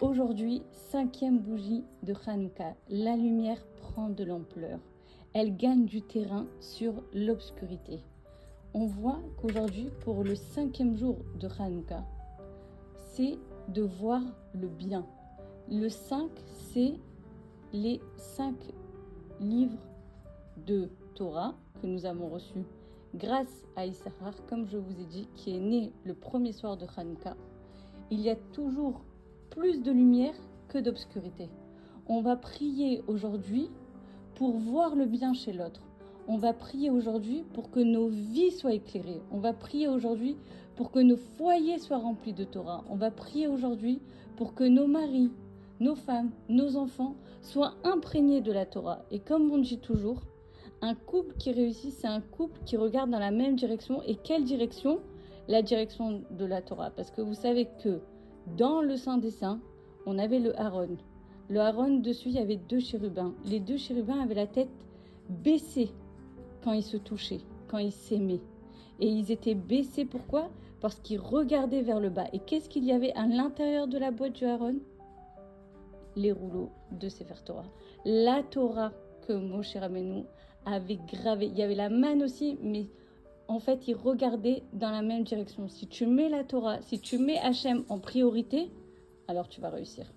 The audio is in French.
Aujourd'hui, 5e bougie de Hanouka. La lumière prend de l'ampleur. Elle gagne du terrain sur l'obscurité. On voit qu'aujourd'hui, pour le 5e jour de Hanouka, c'est de voir le bien. Le 5, c'est les 5 livres de Torah que nous avons reçus grâce à Issachar, comme je vous ai dit, qui est né le premier soir de Hanouka. Il y a toujours plus de lumière que d'obscurité. On va prier aujourd'hui pour voir le bien chez l'autre. On va prier aujourd'hui pour que nos vies soient éclairées. On va prier aujourd'hui pour que nos foyers soient remplis de Torah. On va prier aujourd'hui pour que nos maris, nos femmes, nos enfants soient imprégnés de la Torah. Et comme on dit toujours, un couple qui réussit, c'est un couple qui regarde dans la même direction. Et quelle direction ? La direction de la Torah. Parce que vous savez que dans le Saint des Saints, on avait le Aaron. Le Aaron, dessus, il y avait 2 chérubins. Les 2 chérubins avaient la tête baissée quand ils se touchaient, quand ils s'aimaient. Et ils étaient baissés, pourquoi ? Parce qu'ils regardaient vers le bas. Et qu'est-ce qu'il y avait à l'intérieur de la boîte du Aaron ? Les rouleaux de Sefer Torah. La Torah que Moshe Rabbeinu avait gravée. Il y avait la manne aussi, mais en fait, ils regardaient dans la même direction. Si tu mets la Torah, si tu mets Hachem en priorité, alors tu vas réussir.